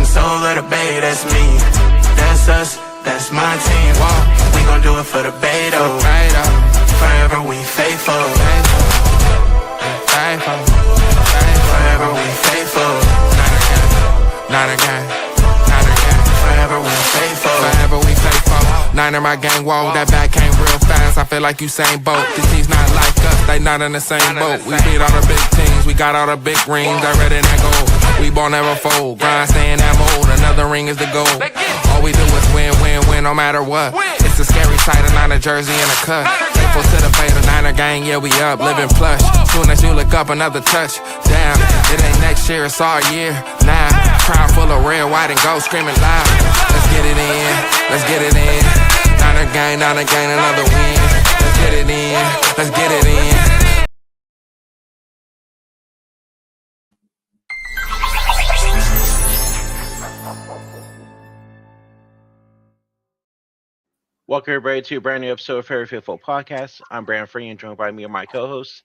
soul of the bay, that's me. That's us, that's my team. We gon' do it for the bay, though. Forever we faithful. Forever we faithful. Not again. Forever we faithful. Forever we faithful. Niner my gang, whoa, that back came real fast. I feel like Usain Bolt. These teams not like us, they not in the same boat. We beat all the big teams, we got all the big rings. I read in that gold. We ball never fold, grind stay in that mold. Another ring is the goal. All we do is win, win, win, no matter what. It's a scary sight, a Niner jersey and a cut. Faithful to the fate, the Niner gang, yeah we up, living plush. Soon as you look up, another touch. Damn, it ain't next year, it's all year. Now, crowd full of red, white, and gold, screaming loud. Let's get it in, let's get it in. Niner gang, another win. Let's get it in, let's get it in. Welcome everybody to a brand new episode of Very Faithful Podcast. I'm Brandon Free and joined by me and my co-host,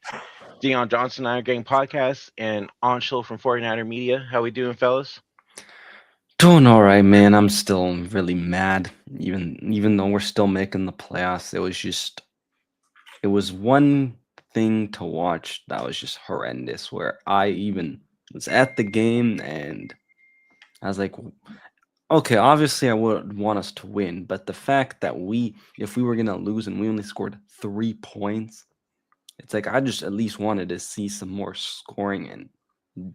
Deon Johnson, Niner Gang Podcast, and Anshul from 49er Media. How we doing, fellas? Doing all right, man. I'm still really mad, even though we're still making the playoffs. It was one thing to watch that was just horrendous, where I even was at the game and I was like, okay, obviously I would want us to win, but the fact that if we were going to lose and we only scored 3 points, it's like I just at least wanted to see some more scoring and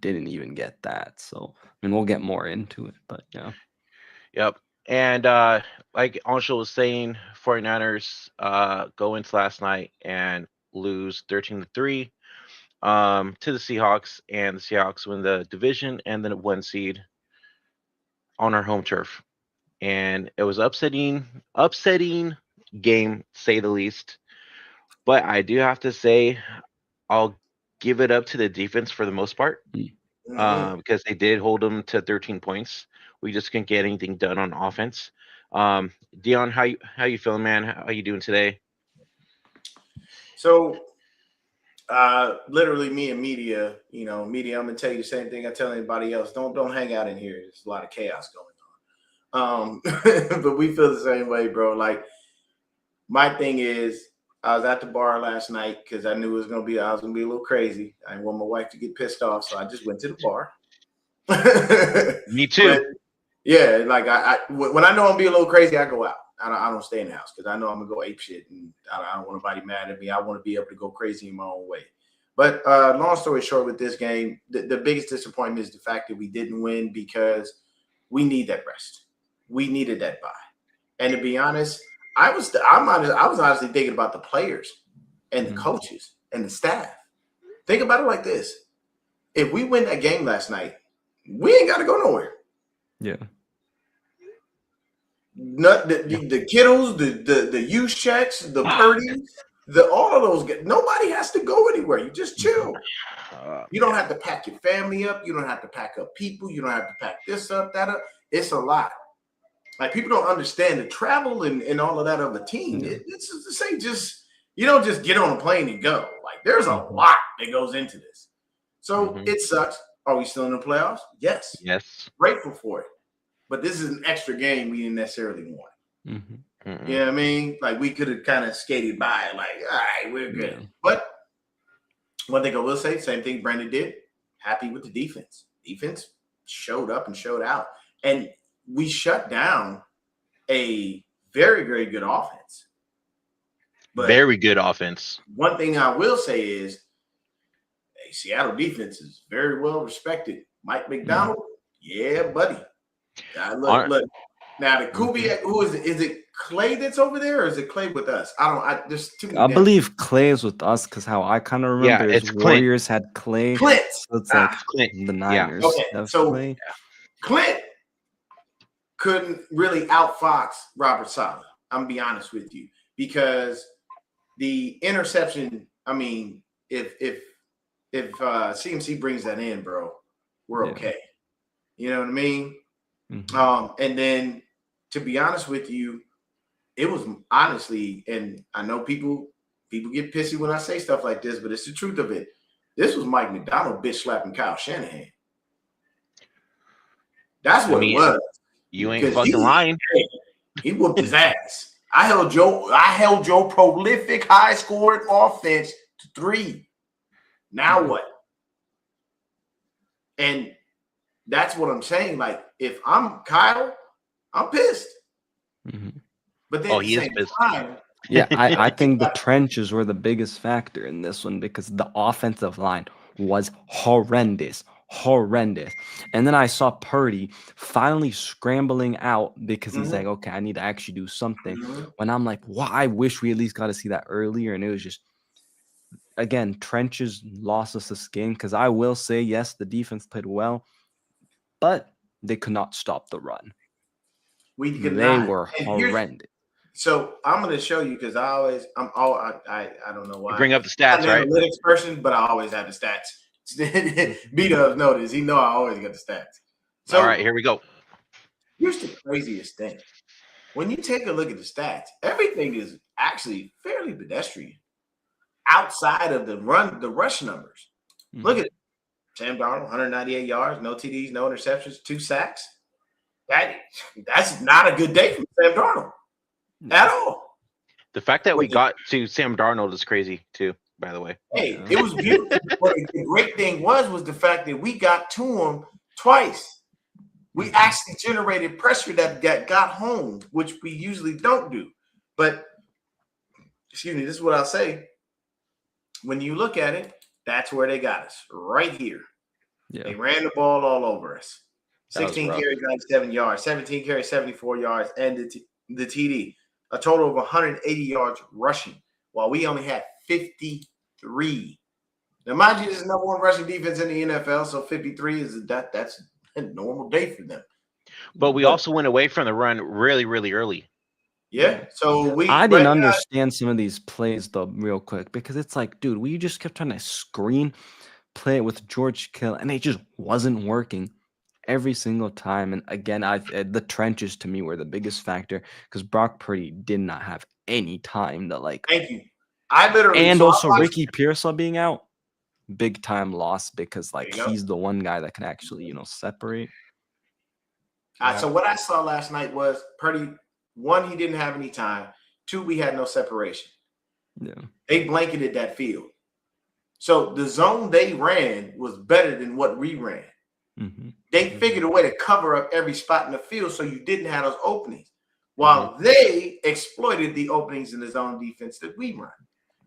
didn't even get that. So, I mean, we'll get more into it, but yeah. Yep. And like Anshul was saying, 49ers go into last night and lose 13-3 to the Seahawks, and the Seahawks win the division and then 1 seed on our home turf. And it was upsetting game, to say the least. But I do have to say, I'll give it up to the defense for the most part, because they did hold them to 13 points. We just couldn't get anything done on offense. Deon, how you feeling, man? How you doing today? So, literally, me and media, I'm gonna tell you the same thing I tell anybody else. Don't hang out in here. There's a lot of chaos going on. But we feel the same way, bro. Like, my thing is, I was at the bar last night because I knew I was gonna be a little crazy. I didn't want my wife to get pissed off, so I just went to the bar. Me too. But, yeah, like when I know I'm being a little crazy, I go out. I don't stay in the house because I know I'm gonna go ape shit, and I don't want nobody mad at me. I want to be able to go crazy in my own way. But long story short, with this game, the biggest disappointment is the fact that we didn't win because we need that rest. We needed that bye. And to be honest, I was honestly thinking about the players and the coaches and the staff. Think about it like this: if we win that game last night, we ain't got to go nowhere. Yeah. Not the kiddos, the youth checks, the Purdies, all of those guys. Nobody has to go anywhere. You just chill. You don't have to pack your family up. You don't have to pack up people. You don't have to pack this up, that up. It's a lot. Like, people don't understand the travel and all of that of a team. It's the same. You don't just get on a plane and go. Like, there's a lot that goes into this. So it sucks. Are we still in the playoffs? Yes. Yes. Grateful for it. But this is an extra game we didn't necessarily want. You know what I mean? Like, we could have kind of skated by, like, all right, we're good. Yeah. But one thing I will say, same thing Brandon did, happy with the defense. Defense showed up and showed out. And we shut down a very, very good offense. But very good offense. One thing I will say is, Seattle defense is very well respected. Mike McDonald, yeah, buddy. Look. Now the Kubiak, who is it? Is it Clay that's over there, or is it Clay with us? There's too many. I believe Clay is with us because how I kind of remember is Warriors had Clay. Clint. So it's like the Niners. Yeah. Okay, so Clint couldn't really outfox Robert Saleh. I'm gonna be honest with you, because the interception. I mean, if CMC brings that in, bro, we're okay. You know what I mean? And then, to be honest with you, it was honestly, and I know people get pissy when I say stuff like this, but it's the truth of it. This was Mike McDonald bitch slapping Kyle Shanahan. That's what it was. You ain't Because fucking lying. He whooped his ass. I held Joe prolific high scoring offense to 3. Now what? And that's what I'm saying. Like, if I'm Kyle, I'm pissed. But then he is pissed. Yeah, I think the trenches were the biggest factor in this one because the offensive line was horrendous. And then I saw Purdy finally scrambling out because he's like, okay, I need to actually do something. When I'm like, wow, I wish we at least got to see that earlier. And it was just, again, trenches lost us this game because I will say, yes, the defense played well, but they could not stop the run. They were horrendous. So I'm going to show you because I don't know why. You bring up the stats, right? I'm an analytics person, but I always have the stats. B-Dubs notice. He know I always got the stats. So, all right, here we go. Here's the craziest thing. When you take a look at the stats, everything is actually fairly pedestrian outside of the rush numbers. Look at it. Sam Darnold, 198 yards, no TDs, no interceptions, 2 sacks. That's not a good day for Sam Darnold at all. The fact that we got to Sam Darnold is crazy too, by the way. Hey, it was beautiful. But the great thing was the fact that we got to him twice. We actually generated pressure that got home, which we usually don't do. But, excuse me, this is what I'll say. When you look at it, that's where they got us, right here. Yeah. They ran the ball all over us. 16 carries, 97 yards, 17 carries, 74 yards, and the TD. A total of 180 yards rushing, while we only had 53. Now, mind you, this is number 1 rushing defense in the NFL, so 53 that's a normal day for them. But we also went away from the run really, really early. Yeah, so I didn't understand some of these plays though, real quick, because it's like, dude, we just kept trying to screen play it with George Kittle, and it just wasn't working every single time. And again, the trenches to me were the biggest factor because Brock Purdy did not have any time to like. Thank you. I literally and also Ricky Pearsall being out, big time loss because like he's the one guy that can actually separate. So what I saw last night was Purdy. 1, he didn't have any time. 2, we had no separation. Yeah, they blanketed that field. So the zone they ran was better than what we ran. They figured a way to cover up every spot in the field so you didn't have those openings, while they exploited the openings in the zone defense that we run.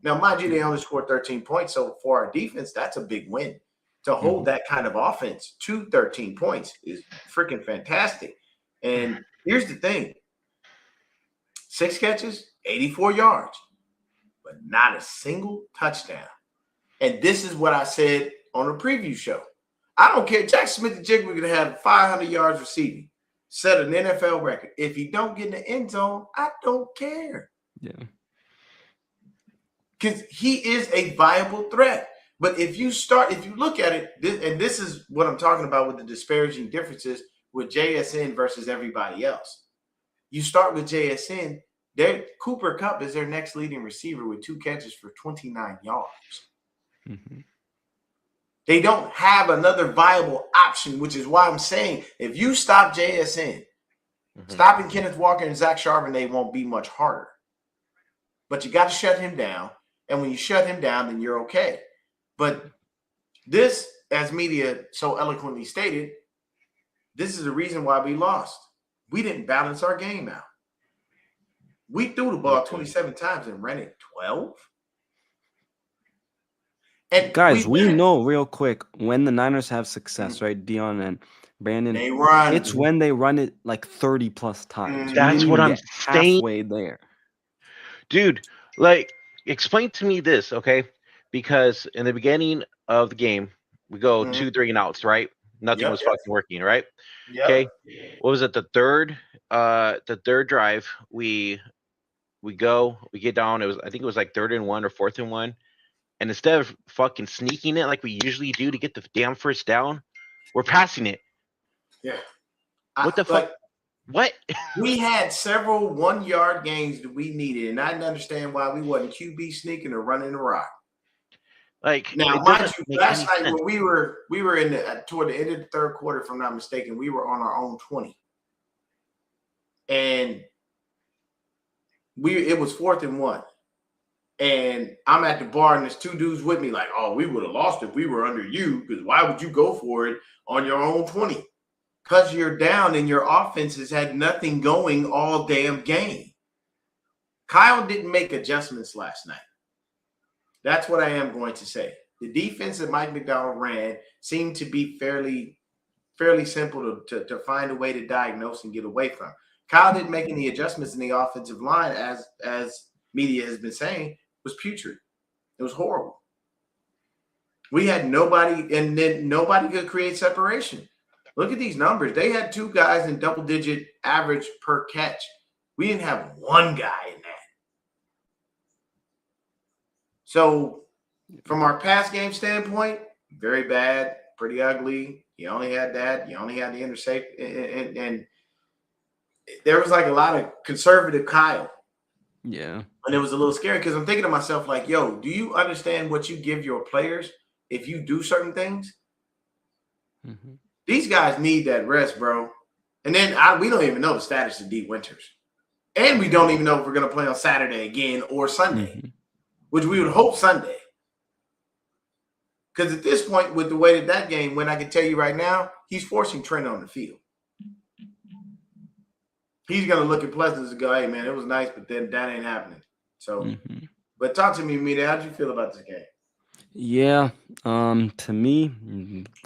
Now, mind you, they only scored 13 points. So for our defense, that's a big win. To hold that kind of offense to 13 points is freaking fantastic. And here's the thing. 6 catches, 84 yards, but not a single touchdown. And this is what I said on a preview show. I don't care. Jack Smith-Njigba going to have 500 yards receiving, set an NFL record. If he don't get in the end zone, I don't care. Yeah. Because he is a viable threat. But if you look at it, and this is what I'm talking about with the disparaging differences with JSN versus everybody else. You start with JSN, Cooper Kupp is their next leading receiver with 2 catches for 29 yards. They don't have another viable option, which is why I'm saying if you stop JSN, stopping Kenneth Walker and Zach Charbonnet won't be much harder. But you got to shut him down. And when you shut him down, then you're okay. But this, as media so eloquently stated, this is the reason why we lost. We didn't balance our game out. We threw the ball 27 times and ran it 12. And guys, we know real quick when the Niners have success, right? Deon and Brandon, they run. It's when they run it like 30 plus times. That's what I'm saying. Halfway there, dude. Like, explain to me this, okay? Because in the beginning of the game, we go 2, 3 and outs, right? Nothing was fucking working, right? Okay. What was it? The third drive, we get down. I think it was like 3rd and 1 or 4th and 1. And instead of fucking sneaking it like we usually do to get the damn first down, we're passing it. Yeah. What the fuck? What? We had several 1-yard gains that we needed, and I didn't understand why we wasn't QB sneaking or running the rock. Like Now, it mind doesn't you, make last any night sense. when we were in the toward the end of the third quarter, if I'm not mistaken, we were on our own 20, and it was 4th and 1, and I'm at the bar, and there's two dudes with me, like, oh, we would have lost if we were under you, because why would you go for it on your own 20? Because you're down and your offense has had nothing going all damn game. Kyle didn't make adjustments last night. That's what I am going to say. The defense that Mike McDonald ran seemed to be fairly simple to find a way to diagnose and get away from. Kyle didn't make any adjustments in the offensive line, as media has been saying, was putrid. It was horrible. We had nobody, and then nobody could create separation. Look at these numbers. They had 2 guys in double-digit average per catch. We didn't have 1 guy in that. So from our pass game standpoint, very bad, pretty ugly. You only had that. You only had the intercept, and there was like a lot of conservative Kyle. Yeah. And it was a little scary because I'm thinking to myself, like, yo, do you understand what you give your players if you do certain things? Mm-hmm. These guys need that rest, bro. And then we don't even know the status of D. Winters. And we don't even know if we're going to play on Saturday again or Sunday, which we would hope Sunday. Because at this point, with the way that game went, I can tell you right now, he's forcing Trent on the field. He's going to look at Pleasant and go, hey, man, it was nice, but then that ain't happening. So, but talk to me, Mita. How did you feel about this game? Yeah, to me,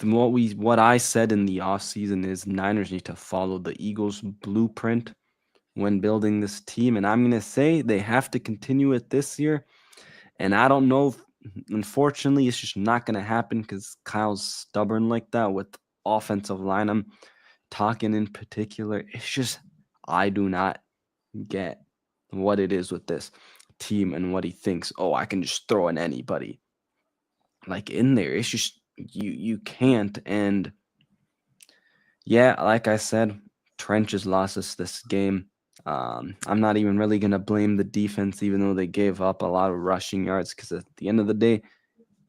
what I said in the offseason is Niners need to follow the Eagles' blueprint when building this team, and I'm going to say they have to continue it this year. And I don't know if, unfortunately, it's just not going to happen because Kyle's stubborn like that with offensive line. I'm talking in particular. It's just I do not get what it is with this team and what he thinks, oh, I can just throw in anybody like in there. It's just you can't. And yeah, like I said, Trench has lost us this game. I'm not even really gonna blame the defense, even though they gave up a lot of rushing yards, because at the end of the day,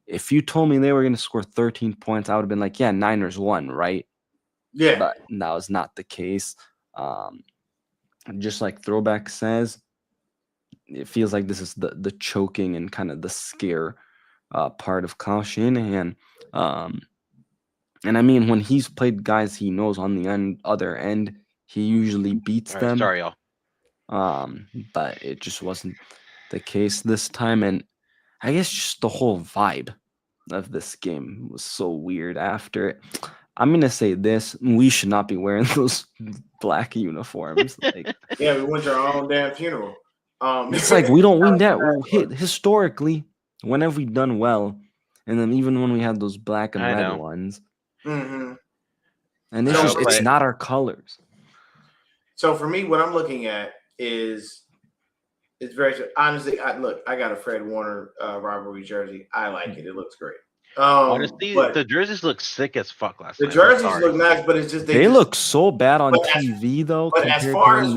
if you told me they were gonna score 13 points, I would have been like, yeah, Niners won, right? Yeah. But that was not the case. Just like Throwback says, it feels like this is the choking and kind of the scare part of Kyle Shanahan. And I mean, when he's played guys he knows on the other end, he usually beats them. Sorry, y'all. But it just wasn't the case this time. And I guess just the whole vibe of this game was so weird after it. I'm going to say this. We should not be wearing those black uniforms. Like, yeah, we went to our own damn funeral. It's like we don't win that. Historically, when have we done well? And then even when we had those black and red ones. Mm-hmm. And it's not our colors. So for me, what I'm looking at is it's very honestly. I got a Fred Warner rivalry jersey. I like it. It looks great. Honestly, the jerseys look sick as fuck last night. The jerseys look nice, but it's just they look so bad on TV though. But as far as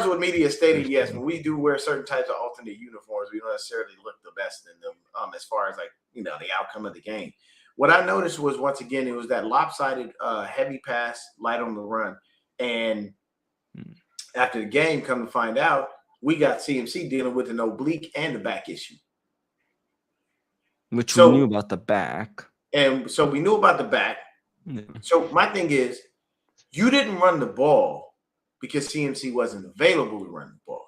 what media stated, yes, when we do wear certain types of alternate uniforms, we don't necessarily look the best in them. As far as the outcome of the game. What I noticed was, once again, it was that lopsided heavy pass, light on the run. And after the game, come to find out, we got CMC dealing with an oblique and the back issue. Which we knew about the back. And so we knew about the back. Yeah. So my thing is, you didn't run the ball because CMC wasn't available to run the ball.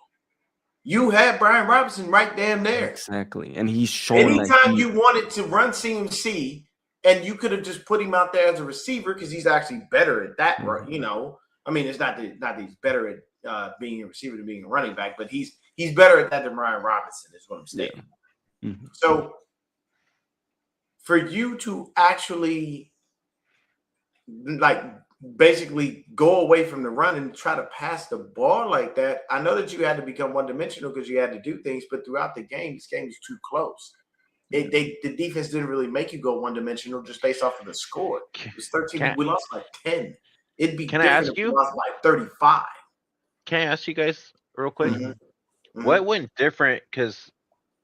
You had Brian Robinson right damn there. Exactly. And he's showing anytime you wanted to run CMC, and you could have just put him out there as a receiver because he's actually better at that. Mm-hmm. I mean, it's not that he's better at being a receiver than being a running back, but he's better at that than Brian Robinson is what I'm saying. Yeah. Mm-hmm. So for you to actually basically go away from the run and try to pass the ball like that, I know that you had to become one-dimensional because you had to do things, but throughout the game, this game was too close. The defense didn't really make you go one-dimensional just based off of the score. It was 13. We lost by 10. It'd be different if we lost by 35. Can I ask you guys real quick? Mm-hmm. What went different? Because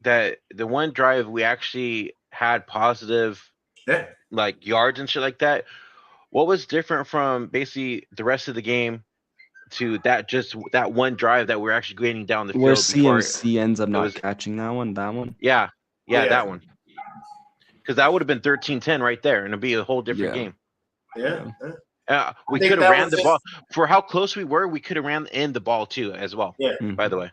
that the one drive we actually had positive Yeah. like yards and shit like that. What was different from basically the rest of the game to that one drive that we're actually gaining down the Where field before CMC ends up it not was catching that one. That one. yeah, Oh, yeah, yeah. that one. Because that would have been 13-10 right there, and it'd be a whole different Yeah. game. Yeah. We think could have that ran was the just- ball for how close we were. We could have ran in the ball too, as well. Yeah. By the way,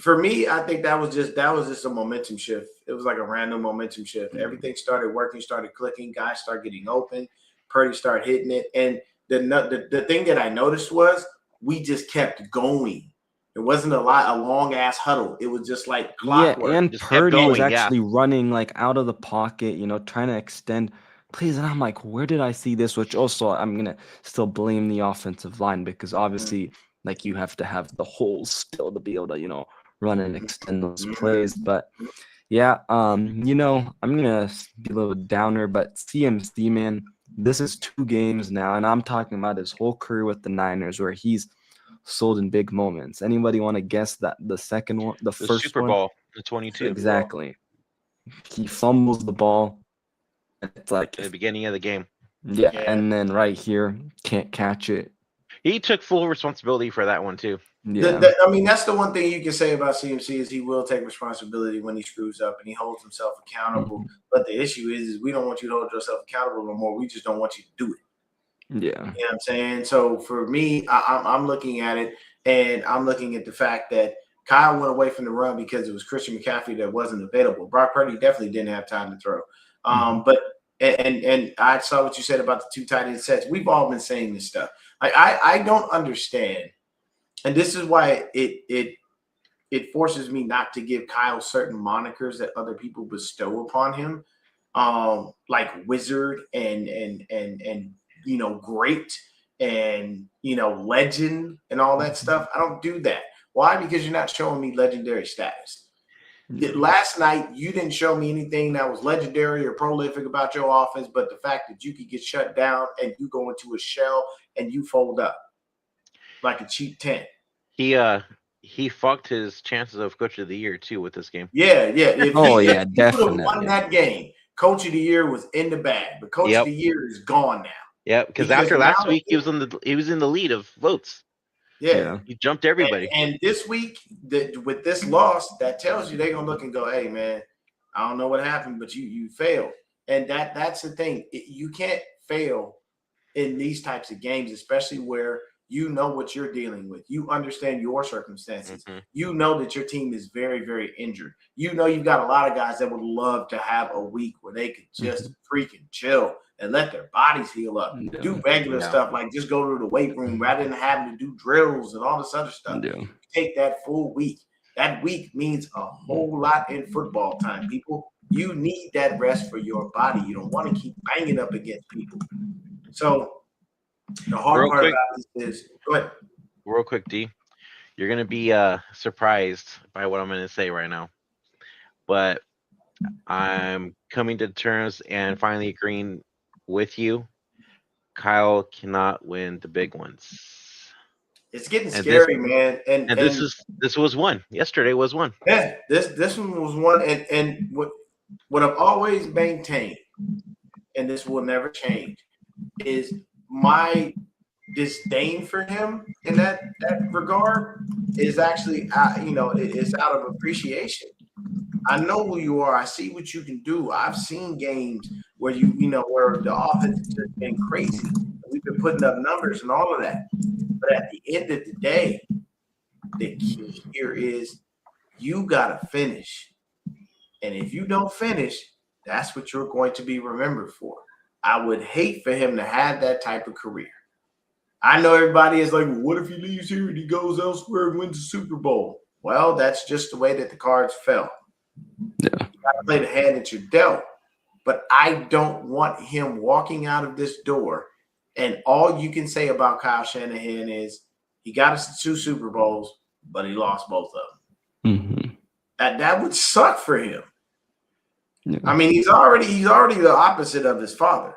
For me, I think that was just a momentum shift. It was like a random momentum shift. Everything started working, started clicking. Guys started getting open. Purdy started hitting it, and the thing that I noticed was we just kept going. It wasn't a long ass huddle. It was just like clockwork. Yeah, and Just kept Purdy was going, yeah. actually running like out of the pocket, trying to extend plays. And I'm like, where did I see this? Which also I'm gonna still blame the offensive line because obviously, like you have to have the holes still to be able to, run and extend those plays. But yeah, I'm gonna be a little downer, but CMC, man, this is 2 games now, and I'm talking about his whole career with the Niners where he's sold in big moments. Anybody want to guess that the second one, the The first Super one? Bowl, the 22, Exactly. He fumbles the ball. And it's like, at the beginning of the game. yeah, Yeah. and then right here, can't catch it. He took full responsibility for that one too. Yeah. I mean, that's the one thing you can say about CMC is he will take responsibility when he screws up and he holds himself accountable. But the issue is we don't want you to hold yourself accountable no more. We just don't want you to do it. Yeah. You know what I'm saying? So for me, I'm looking at it, and I'm looking at the fact that Kyle went away from the run because it was Christian McCaffrey that wasn't available. Brock Purdy definitely didn't have time to throw. But I saw what you said about the 2 tight end sets. We've all been saying this stuff. I don't understand, and this is why it forces me not to give Kyle certain monikers that other people bestow upon him, like wizard and great and legend and all that stuff. I don't do that. Why? Because you're not showing me legendary status. Last night, you didn't show me anything that was legendary or prolific about your offense, but the fact that you could get shut down and you go into a shell and you fold up like a cheap tent. He fucked his chances of coach of the year too with this game. Yeah. If he would have definitely won that game, coach of the year was in the bag, but coach of the year is gone now. Yeah, because after last week he was in the lead of votes. Yeah. He jumped everybody. And this week, with this loss, that tells you they're gonna look and go, "Hey, man, I don't know what happened, but you failed." And that's the thing. You can't fail in these types of games, especially where you know what you're dealing with. You understand your circumstances. You know that your team is very, very injured. You know you've got a lot of guys that would love to have a week where they could just freaking chill and let their bodies heal up. Do regular stuff like just go to the weight room rather than having to do drills and all this other stuff. Take that full week. That week means a whole lot in football time, people. You need that rest for your body. You don't want to keep banging up against people. So the hard part about this is, go ahead. Real quick, D. You're going to be surprised by what I'm going to say right now. But I'm coming to terms and finally agreeing with you. Kyle cannot win the big ones. It's getting scary, man. And this was one. Yesterday was one. Yeah, this one was one. And what I've always maintained, and this will never change, is my disdain for him in that regard is actually it's out of appreciation. I know who you are. I see what you can do. I've seen games where where the offense has just been crazy. We've been putting up numbers and all of that. But at the end of the day, the key here is you gotta finish. And if you don't finish, that's what you're going to be remembered for. I would hate for him to have that type of career. I know everybody is like, well, what if he leaves here and he goes elsewhere and wins the Super Bowl? Well, that's just the way that the cards fell. Yeah. You got to play the hand that you're dealt. But I don't want him walking out of this door and all you can say about Kyle Shanahan is he got us to 2 Super Bowls, but he lost both of them. That would suck for him. Yeah. I mean, he's already the opposite of his father.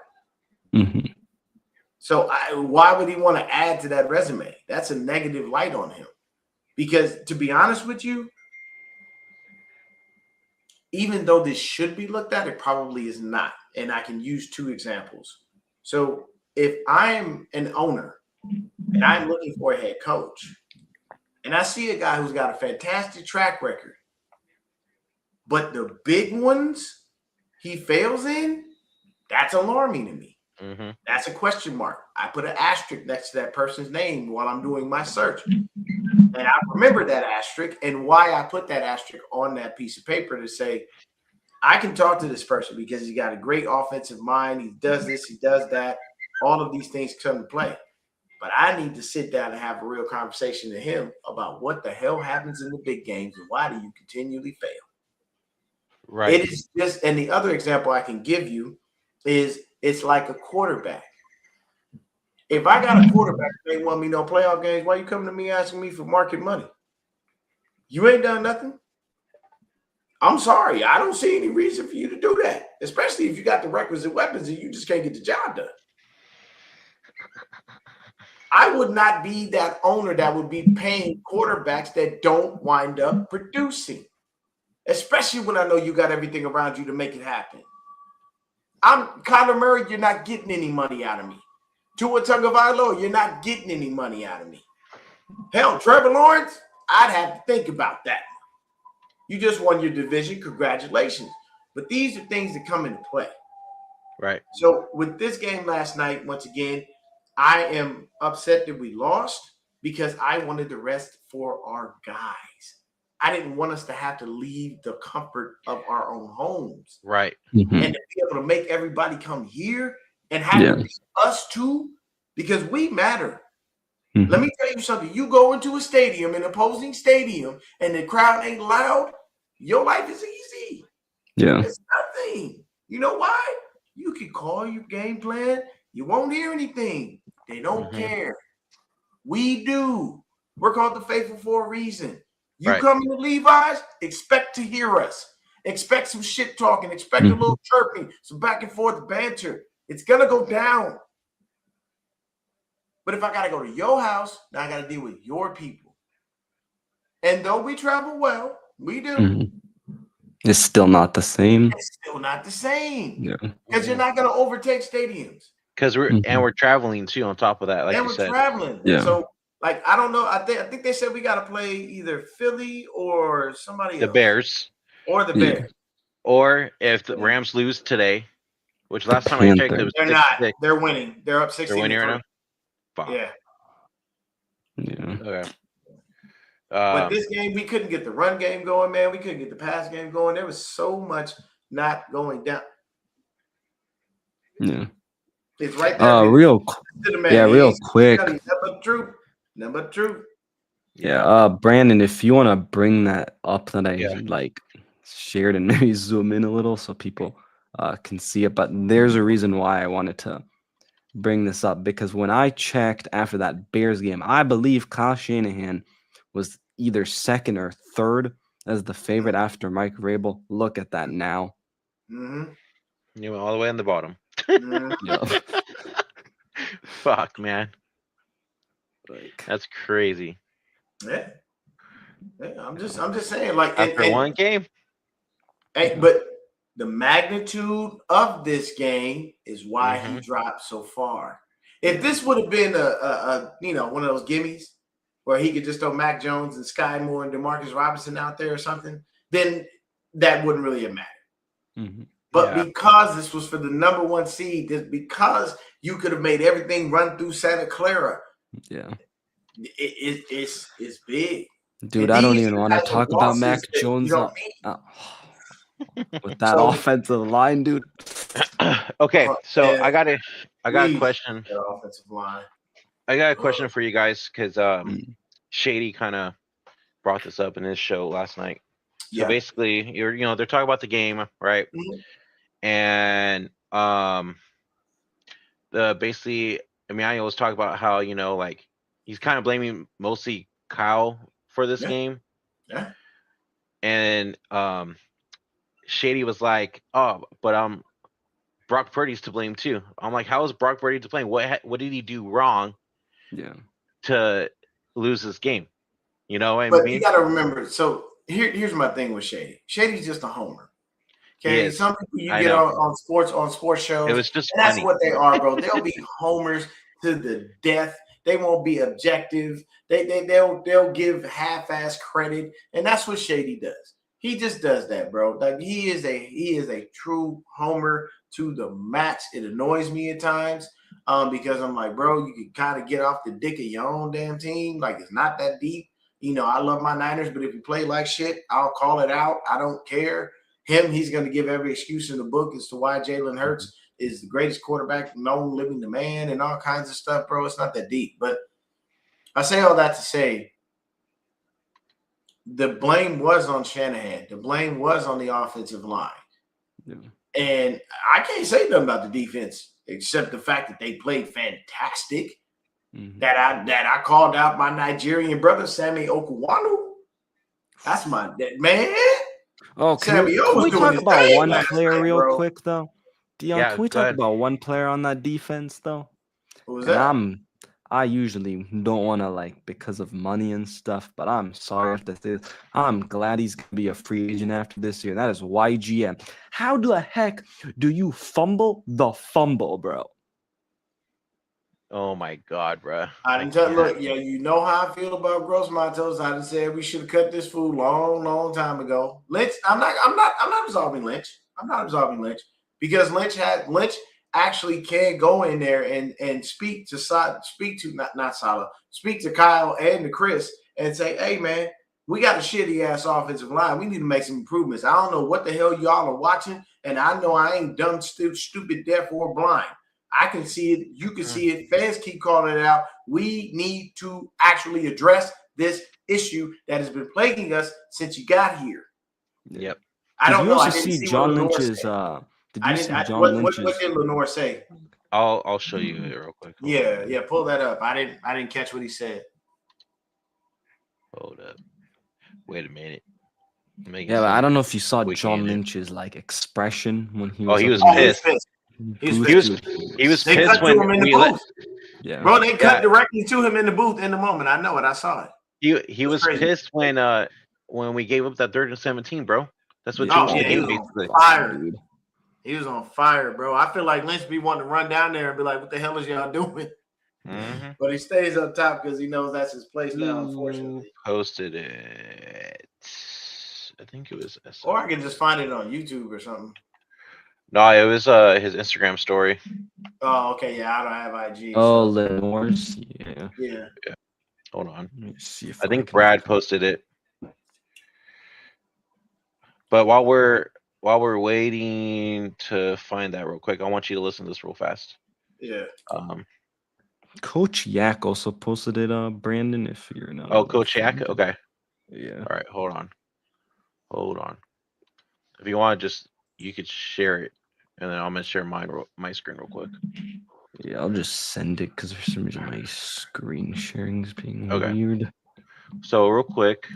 So why would he want to add to that resume? That's a negative light on him. Because to be honest with you, even though this should be looked at, it probably is not. And I can use 2 examples. So if I'm an owner and I'm looking for a head coach, and I see a guy who's got a fantastic track record, but the big ones he fails in, that's alarming to me. Mm-hmm. That's a question mark. I put an asterisk next to that person's name while I'm doing my search. And I remember that asterisk and why I put that asterisk on that piece of paper to say, I can talk to this person because he's got a great offensive mind. He does this, he does that. All of these things come to play. But I need to sit down and have a real conversation to him about what the hell happens in the big games and why do you continually fail? Right. It is just, and the other example I can give you is it's like a quarterback. If I got a quarterback that ain't won me no playoff games, why you coming to me asking me for market money? You ain't done nothing. I'm sorry. I don't see any reason for you to do that, especially if you got the requisite weapons and you just can't get the job done. I would not be that owner that would be paying quarterbacks that don't wind up producing, especially when I know you got everything around you to make it happen. I'm Kyler Murray, you're not getting any money out of me. Tua Tagovailoa, you're not getting any money out of me. Hell, Trevor Lawrence, I'd have to think about that. You just won your division. Congratulations. But these are things that come into play. Right. So with this game last night, once again, I am upset that we lost because I wanted the rest for our guys. I didn't want us to have to leave the comfort of our own homes. Right. Mhm. And to be able to make everybody come here and have it be us too, because we matter. Mhm. Let me tell you something. You go into a stadium, an opposing stadium, and the crowd ain't loud, your life is easy. Yeah. It's nothing. You know why? You can call your game plan. You won't hear anything. They don't care. We do. We're called the faithful for a reason. You come into Levi's, expect to hear us. Expect some shit talking. Expect a little chirping, some back and forth banter. It's going to go down. But if I got to go to your house, now I got to deal with your people. And though we travel well, we do. Mhm. It's still not the same. It's still not the same. Yeah. Because you're not going to overtake stadiums. Because we're traveling too on top of that, like and you we're said. traveling. Yeah. So, like, I don't know. I think they said we got to play either Philly or somebody The else. Bears. Or the Yeah. Bears. Or if the Rams lose today, which last time I checked, it was They're 6-6. not. They're winning. They're up 16. They're winning right now? Fuck. Yeah. Yeah. Okay. But this game, we couldn't get the run game going, man. We couldn't get the pass game going. There was so much not going down. Yeah. It's right there. Real quick. Number true. Yeah. Brandon, if you want to bring that up that I shared and maybe zoom in a little so people can see it. But there's a reason why I wanted to bring this up, because when I checked after that Bears game, I believe Kyle Shanahan was either second or third as the favorite after Mike Vrabel. Look at that now. Mm-hmm. You went all the way on the bottom. Yeah. Fuck, man. Like, That's crazy. Yeah. I'm just saying, like, After one game. But the magnitude of this game is why he dropped so far. If this would have been a one of those gimmies where he could just throw Mac Jones and Sky Moore and Demarcus Robinson out there or something, then that wouldn't really have mattered. mm-hmm. But because this was for the number one seed, because you could have made everything run through Santa Clara, it's big. Dude, I don't even want to talk about Mac Jones with that offensive line, dude. Okay, so I got a question. Offensive line. I got a question for you guys because Shady kind of brought this up in his show last night. So basically, they're talking about the game, right? Mm-hmm. And basically Emmanuel was talking about how he's kind of blaming mostly Kyle for this game. Yeah. And Shady was like, "Oh, but Brock Purdy's to blame too." I'm like, "How is Brock Purdy to blame? What did he do wrong? To lose this game?" You know what I mean? But you got to remember. So here's my thing with Shady. Shady's just a homer. Okay, some people you I get know. on sports shows. It was just and that's funny. what they are, bro. They'll be homers to the death. They won't be objective. They'll give half-ass credit, and that's what Shady does. He just does that, bro. Like he is a true homer to the max. It annoys me at times because I'm like, bro, you can kind of get off the dick of your own damn team. Like it's not that deep. You know, I love my Niners, but if you play like shit, I'll call it out. I don't care. He's going to give every excuse in the book as to why Jalen Hurts is the greatest quarterback known living the man and all kinds of stuff, bro. It's not that deep. But I say all that to say the blame was on Shanahan. The blame was on the offensive line. Yeah. And I can't say nothing about the defense except the fact that they played fantastic. Mm-hmm. That I called out my Nigerian brother, Sammy Okwanu. That's my man. Oh, can we talk about one player real quick, though? Deon, can we talk about one player on that defense, though? Who was that? I usually don't want to, because of money and stuff, but I'm sorry if this is. I'm glad he's going to be a free agent after this year. That is YGM. How the heck do you fumble the fumble, bro? Oh my God, bro! I didn't tell. Look, yeah, you know how I feel about Gross Matos. I done said we should have cut this fool long time ago. Lynch, I'm not absolving Lynch. I'm not absolving Lynch because Lynch actually can go in there and speak to Kyle and to Chris and say, hey man, we got a shitty ass offensive line. We need to make some improvements. I don't know what the hell y'all are watching, and I know I ain't dumb, stupid, deaf, or blind. I can see it. You can see it. Fans keep calling it out. We need to actually address this issue that has been plaguing us since you got here. Yep. I don't know. I didn't see John Lynch's. What did Lenore say? I'll show you it real quick. Yeah. Pull that up. I didn't catch what he said. Hold up. Wait a minute. Yeah, but I don't know if you saw John Lynch's expression when he was. Oh, he was pissed. He was pissed when we let. Yeah, bro, they cut directly to him in the booth in the moment. I know it. I saw it. He was pissed when we gave up that 3rd and 17, bro. That's what he was on fire. Dude. He was on fire, bro. I feel like Lynch be wanting to run down there and be like, "What the hell is y'all doing?" Mm-hmm. But he stays up top because he knows that's his place now. Unfortunately, posted it. I think it was. Or I can just find it on YouTube or something. No, it was his Instagram story. Oh, okay. Yeah, I don't have IG. Oh, Lenore's. Yeah. Hold on. Let me see if I think Brad posted it. But while we're waiting to find that real quick, I want you to listen to this real fast. Yeah. Coach Yak also posted it, Brandon, if you're not. Oh, Coach Yak? Okay. Yeah. All right, hold on. If you want, you could share it, and then I'm gonna share my screen real quick. Yeah, I'll just send it because for some reason my screen sharing is being weird. So real quick,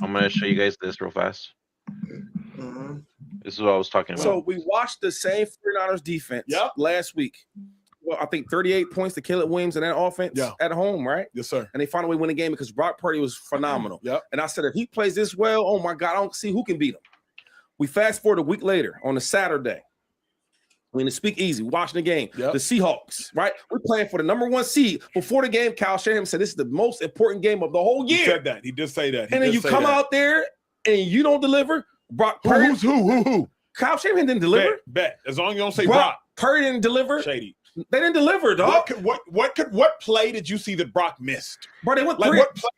I'm gonna show you guys this real fast. Mm-hmm. This is what I was talking about. So we watched the same 49ers defense last week. Well, I think 38 points to Caleb Williams and that offense at home, right? Yes, sir. And they finally win the game because Brock Purdy was phenomenal. Yep. And I said, if he plays this well, oh my God, I don't see who can beat him. We fast forward a week later on a Saturday. We in the speakeasy, watching the game. Yep. The Seahawks, right? We're playing for the #1 seed. Before the game, Kyle Shanahan said this is the most important game of the whole year. He said that. He did say that. And then you come out there and you don't deliver. Brock Purdy. Who? Kyle Shanahan didn't deliver. Bet. As long as you don't say Brock. Purdy didn't deliver. Shady. They didn't deliver, dog. What play did you see that Brock missed? Bro, they went what play?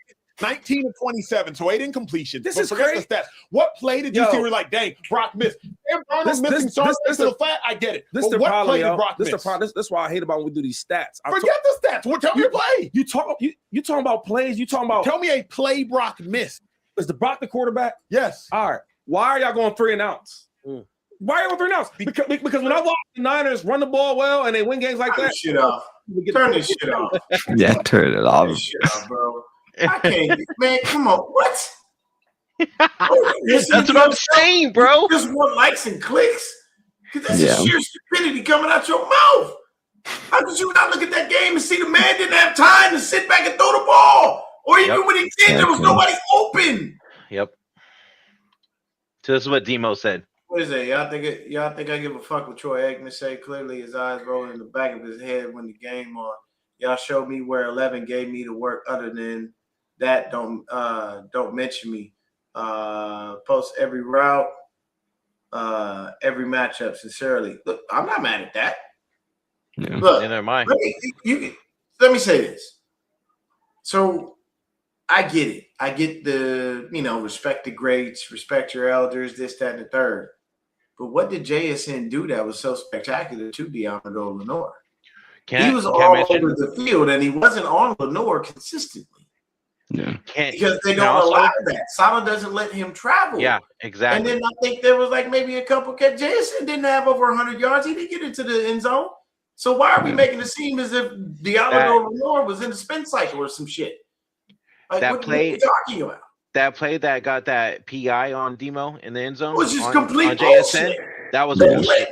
19 to 27, so 8 incompletions. This is crazy. The stats. What play did you see where like, dang, Brock missed? This the flat. I get it. This is the problem, play did Brock miss? That's why I hate about when we do these stats. Forget the stats. Well, tell me a play. You talking about plays. You talking about. Tell me a play Brock missed. Is the Brock the quarterback? Yes. All right. Why are y'all going 3 and outs? Why are you going 3 and outs? Because when I watch the Niners run the ball well and they win games like that. Turn this shit off. Yeah, turn it off. Turn this shit off, bro. I can't, man. Come on, what? That's what I'm saying, bro. You just want likes and clicks. Because that's sheer stupidity coming out your mouth. How could you not look at that game and see the man didn't have time to sit back and throw the ball? Or even when he did, there was nobody open. Yep. So this is what Demo said. What is that? Y'all think I give a fuck what Troy Aikman say? Clearly, his eyes rolling in the back of his head when the game on. Y'all showed me where 11 gave me the work. Other than that, don't mention me. Post every route, every matchup. Sincerely, look, I'm not mad at that. Yeah. Look, Neither am I. Let me say this. So I get it. I get the, respect the greats, respect your elders, this, that, and the third. But what did JSN do that was so spectacular to Deon Lenore? He was all over the field, and he wasn't on Lenore consistently. Yeah. Because they don't allow that. Sala doesn't let him travel. Yeah, exactly. And then I think there was like maybe a couple. JSN didn't have over 100 yards. He didn't get into the end zone. So why are we making it seem as if Deon Lenore was in the spin cycle or some shit? Like, what are you talking about? That play that got that PI on Demo in the end zone. It was just complete JSN. bullshit. That was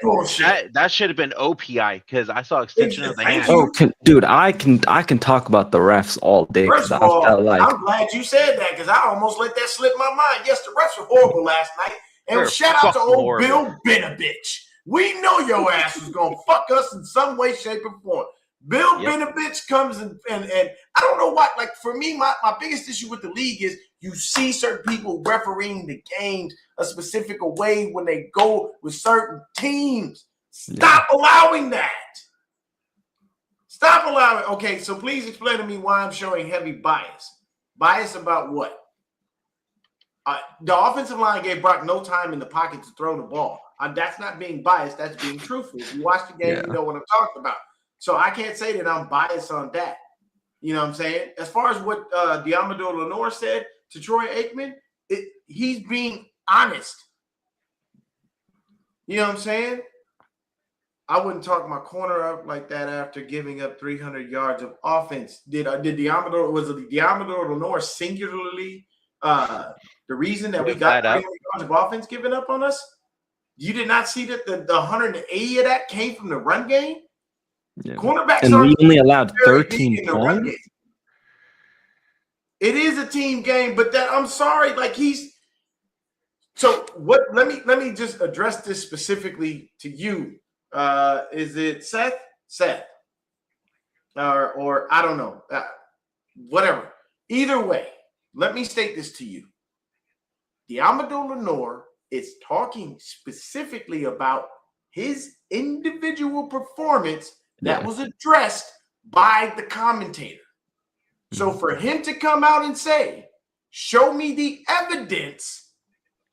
bullshit. That should have been OPI because I saw extension of the hand. Oh, dude, I can talk about the refs all day. First of all, I'm glad you said that because I almost let that slip my mind. Yes, the refs were horrible last night. And shout out to old Bill Benovich. We know your ass was gonna fuck us in some way, shape, or form. Bill Benovich comes and I don't know what. Like for me, my biggest issue with the league is you see certain people refereeing the games a specific way when they go with certain teams. Stop allowing that. Stop allowing. Okay, so please explain to me why I'm showing heavy bias. Bias about what? The offensive line gave Brock no time in the pocket to throw the ball. That's not being biased. That's being truthful. If you watch the game, you know what I'm talking about. So I can't say that I'm biased on that. You know what I'm saying? As far as what Deon Lenore said to Troy Aikman, he's being honest. You know what I'm saying? I wouldn't talk my corner up like that after giving up 300 yards of offense. Was Deon Lenore singularly the reason that we got 300 yards of offense given up on us? You did not see that the 180 of that came from the run game? Yeah. Cornerbacks and we only allowed 13 points. It is a team game, but I'm sorry, like so what? Let me just address this specifically to you. Is it Seth? Or I don't know. Whatever. Either way, let me state this to you. Deon Lenore is talking specifically about his individual performance that was addressed by the commentator. So for him to come out and say, show me the evidence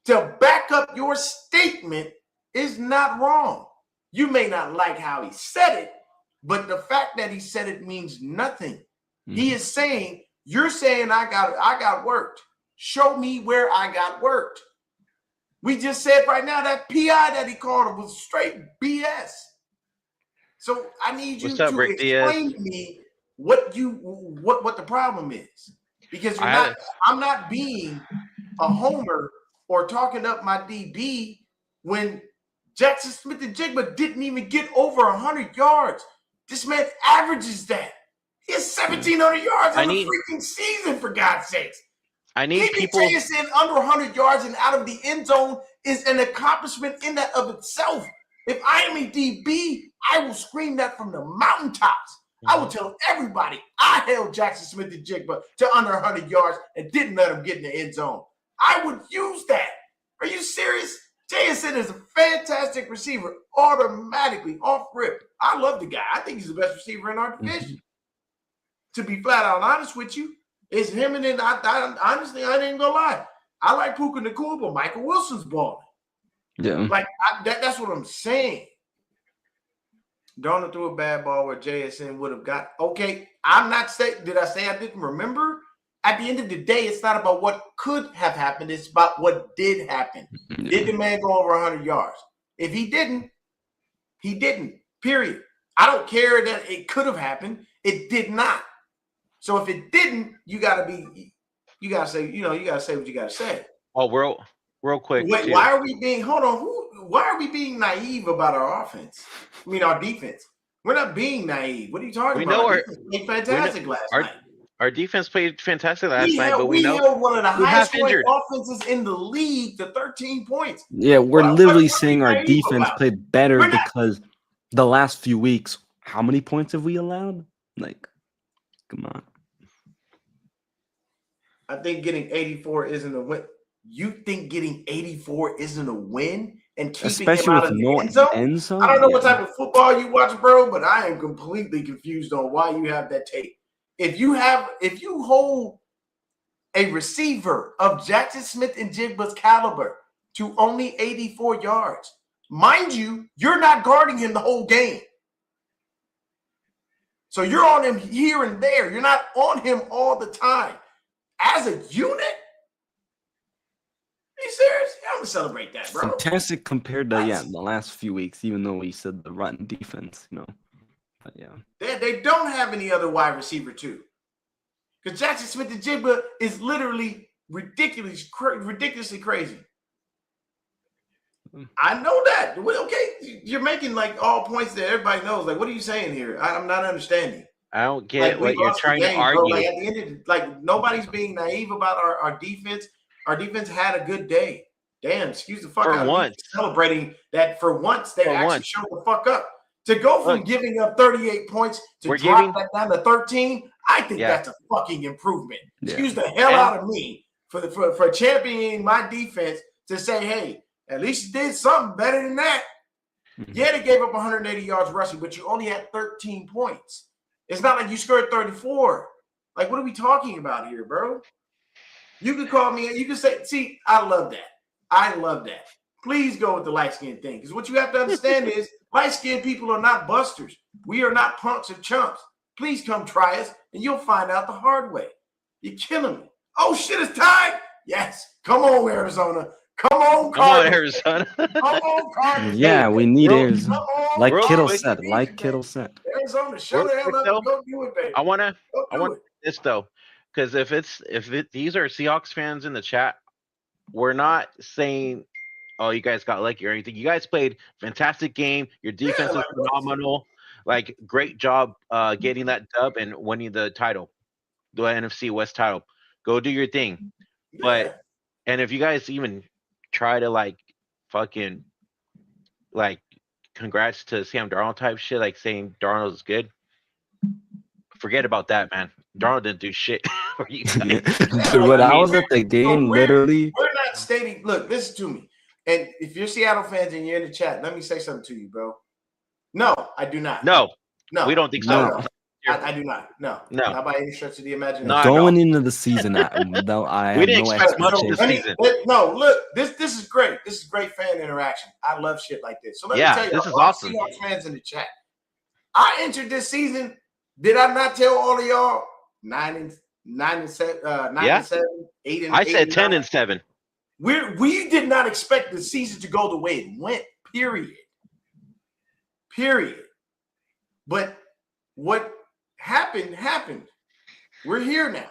to back up your statement is not wrong. You may not like how he said it, but the fact that he said it means nothing. He is saying, you're saying I got worked. Show me where I got worked. We just said right now that PI that he called was straight BS. So I need you to explain to me what the problem is, because I'm not being a homer or talking up my DB when Jackson Smith-Njigba didn't even get over 100 yards. This man averages that. He has 1,700 yards in the freaking season, for God's sakes. I need people saying under 100 yards and out of the end zone is an accomplishment in that of itself. If I am a DB, I will scream that from the mountaintops. I will tell everybody I held Jackson Smith-Njigba to under 100 yards and didn't let him get in the end zone. I would use that. Are you serious? JSN is a fantastic receiver, automatically off rip. I love the guy. I think he's the best receiver in our division. To be flat out honest with you, it's him and then honestly, I ain't gonna lie. I like Puka Nacua, but Michael Wilson's balling. Yeah. Like that's what I'm saying. Darnold threw a bad ball where JSN would have got. Okay, I'm not saying. Did I say I didn't remember? At the end of the day, it's not about what could have happened. It's about what did happen. Yeah. Did the man go over 100 yards? If he didn't, he didn't. Period. I don't care that it could have happened. It did not. So if it didn't, you gotta say, you gotta say what you gotta say. Oh, real quick. Wait, why are we being? Hold on. Why are we being naive about our offense? I mean, our defense. We're not being naive. What are you talking about? We played fantastic last night. Our defense played fantastic last We night, held, but we know held one of the who highest half scoring injured. offenses in the league to 13 points. Yeah, we're What literally are saying we our naive defense about? played better We're not- because the last few weeks, how many points have we allowed? Like, come on. I think getting 84 isn't a win. You think getting 84 isn't a win? And keeping Especially him out with of the no end zone? end zone? I don't know what Yeah. type of football you watch, bro, but I am completely confused on why you have that tape. If you hold a receiver of Jackson Smith and Jigba's caliber to only 84 yards, mind you, you're not guarding him the whole game. So you're on him here and there. You're not on him all the time. As a unit? Are you serious? I'm gonna celebrate that, bro. Fantastic compared to Nice. the last few weeks, even though we said the run defense, But yeah. They don't have any other wide receiver too. Because Jackson Smith and Jigba is literally ridiculously crazy. I know that. Okay, you're making like all points that everybody knows. Like, what are you saying here? I'm not understanding. I don't get what you're trying to bro. argue. Like, at the end of nobody's being naive about our defense. Our defense had a good day. Damn, excuse the fuck For out once. of me celebrating that for once they For actually once. showed the fuck up. To go from Look, giving up 38 points to we're drop giving- that down to 13, I think Yeah. that's a fucking improvement. Yeah. Excuse the hell And- out of me for championing my defense to say, hey, at least you did something better than that. Mhm. Yeah, they gave up 180 yards rushing, but you only had 13 points. It's not like you scored 34. Like, what are we talking about here, bro? You could call me, you could say, see, I love that. I love that. Please go with the light-skinned thing. Because what you have to understand is light-skinned people are not busters. We are not punks or chumps. Please come try us, and you'll find out the hard way. You're killing me. Oh, shit, it's tied. Yes. Come on, Arizona. Come on, Come on, Cardinals. Arizona. Come on, Cardinals. Yeah, we need real- Arizona. Come on, Like real Kittle quick- said. Like Kittle said. Arizona, show Real the hell quick, up though, and go do it, baby. I want Go do it. this though, because these are Seahawks fans in the chat, we're not saying, oh, you guys got lucky or anything. You guys played fantastic game. Your defense is like, phenomenal. Like, great job getting that dub and winning the title, the NFC West title. Go do your thing. But and if you guys even try to like fucking like congrats to Sam Darnold type shit, like saying Darnold is good, forget about that, man. Darnold didn't do shit for you guys. Dude, when I was at the game, literally. We're not stating, look, listen to me. And if you're Seattle fans and you're in the chat, let me say something to you, bro. No, I do not. No, No, we don't think No. so. I do not. No, No. not by any stretch of the imagination. Not at Going into the season, I We have didn't no expect much expectations. this season. No, look, this is great. This is great fan interaction. I love shit like this. So let Yeah, me tell you, this is all awesome. Seahawks fans in the chat. I entered this season. Did I not tell all of y'all 9 and 7, 8 and I 8 said and 10 9? and 7. We did not expect the season to go the way it went. Period. But what happened. We're here now.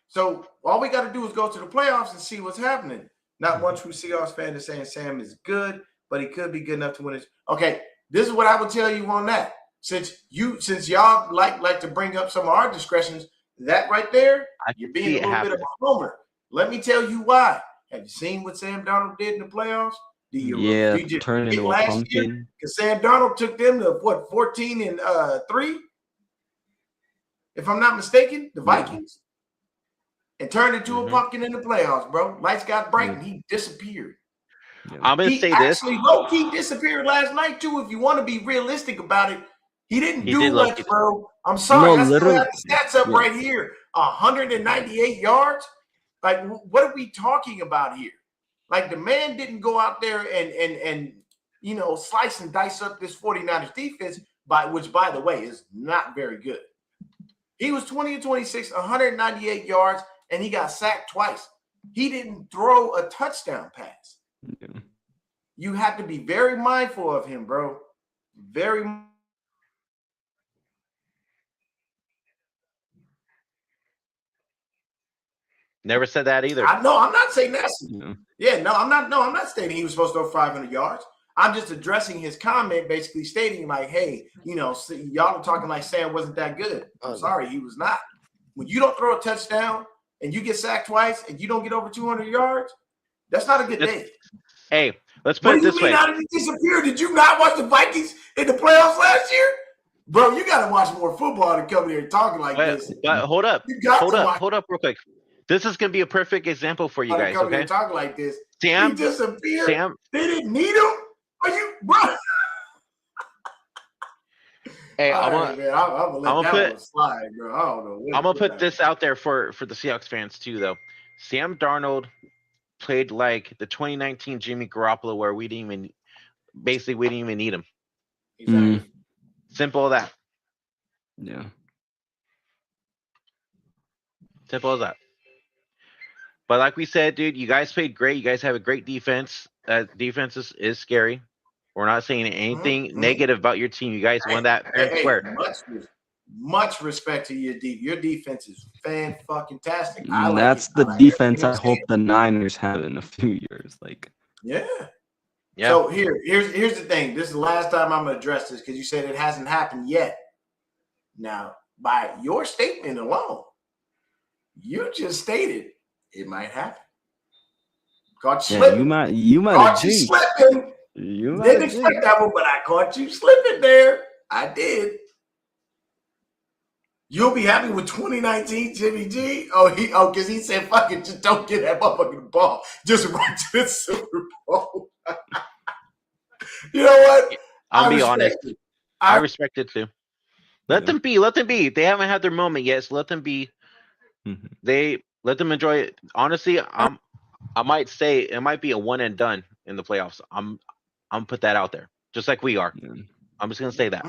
So all we got to do is go to the playoffs and see what's happening. Not one true Seahawks fan is saying Sam is good, but he could be good enough to win it. Okay, this is what I would tell you on that. Since y'all like to bring up some of our discretions, that right there, you're being a little bit of a homer. Let me tell you why. Have you seen what Sam Darnold did in the playoffs? Yeah, turn into a pumpkin. Because Sam Darnold took them to 14 and 3, if I'm not mistaken, the Vikings, and turned into a pumpkin in the playoffs, bro. Lights got bright and he disappeared. I'm gonna He say this. actually low-key disappeared last night too. If you want to be realistic about it, he didn't do much, bro. I'm sorry, I still have the stats up right here. 198 yards. Like, what are we talking about here? Like, the man didn't go out there and slice and dice up this 49ers defense, which, by the way, is not very good. He was 20 and 26, 198 yards, and he got sacked twice. He didn't throw a touchdown pass. Yeah. You have to be very mindful of him, bro. Never said that either. I'm not saying that. Yeah. I'm not stating he was supposed to go 500 yards. I'm just addressing his comment, basically stating like, hey, y'all are talking like Sam wasn't that good. I'm sorry, he was not. when you don't throw a touchdown and you get sacked twice and you don't get over 200 yards, that's not a good day. Hey, let's put it this way. How did he disappear? Did you not watch the Vikings in the playoffs last year? Bro, you got to watch more football to come here and talking like this. But hold up. Hold up real quick. This is going to be a perfect example for you guys, okay? Talking like this. Sam, he disappeared. Sam, they didn't need him? Are you, bro? Hey, I'm gonna slide, bro. I don't know. I'm gonna put this out there for the Seahawks fans too, though. Sam Darnold played like the 2019 Jimmy Garoppolo, where we didn't even need him. Exactly. Simple as that. Yeah. Simple as that. But like we said, dude, you guys played great. You guys have a great defense. Defense is scary. We're not saying anything negative about your team. You guys won that fair and square. Much respect to your defense. Your defense is fan-fucking-tastic. That's the defense I hope the Niners have in a few years. Like, yeah. So here's the thing. This is the last time I'm gonna address this because you said it hasn't happened yet. Now, by your statement alone, you just stated it might happen. Caught you slipping. You might caught you slipping. You didn't expect that one, but I caught you slipping there. I did. You'll be happy with 2019 Jimmy G. Because he said, "Fuck it, just don't get that motherfucking ball. Just run to the Super Bowl." You know what? I'll be honest. I respect it too. Let them be. Let them be. They haven't had their moment yet, so let them be. They let them enjoy it. Honestly, I might say it might be a one and done in the playoffs. I'm put that out there, just like we are. I'm just gonna say that.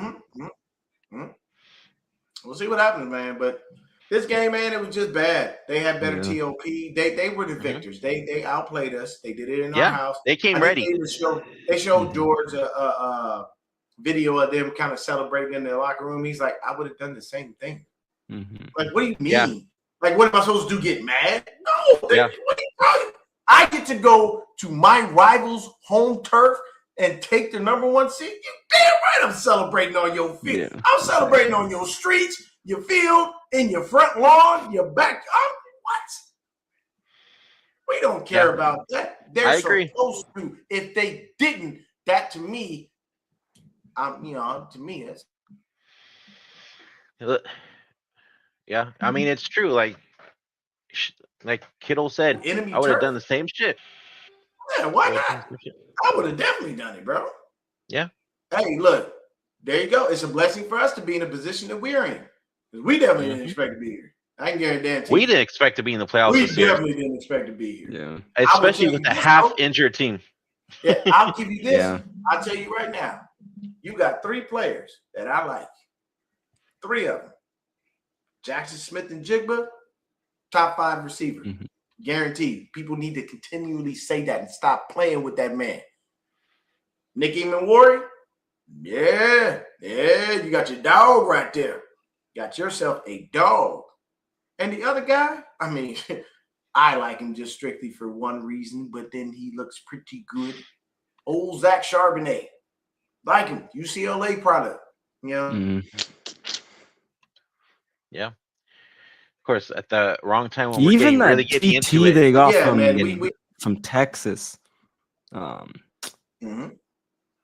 We'll see what happens, man. But this game, man, it was just bad. They had better TOP. They were the victors. They outplayed us. They did it in our house. They came ready. They showed George a video of them kind of celebrating in their locker room. He's like, I would have done the same thing. Like, what do you mean? Yeah. Like, what am I supposed to do? Get mad? No. I get to go to my rival's home turf and take the #1 seed. You damn right I'm celebrating on your field. Yeah. I'm celebrating on your streets, your field, in your front lawn, your back. What? We don't care about that. They're supposed to. If they didn't, that to me, to me, that's. Yeah, I mean, it's true. Like Kittle said, I would have done the same shit. Yeah, why not? I would have definitely done it, bro. Yeah. Hey, look, there you go. It's a blessing for us to be in the position that we're in. Because we definitely didn't expect to be here. I can guarantee we didn't expect to be in the playoffs. We definitely didn't expect to be here. Yeah. Especially with a half-injured team. Yeah, I'll give you this. Yeah. I'll tell you right now. You got 3 players that I like. 3 of them. Jackson Smith and Jigba, top 5 receiver. Guaranteed. People need to continually say that and stop playing with that man. Nicky Manwari, yeah, you got your dog right there. Got yourself a dog. And the other guy, I mean, I like him just strictly for one reason, but then he looks pretty good. Old Zach Charbonnet. Like him. UCLA product. You know? Yeah. Of course, at the wrong time when even we're that really getting into it. they got from Texas.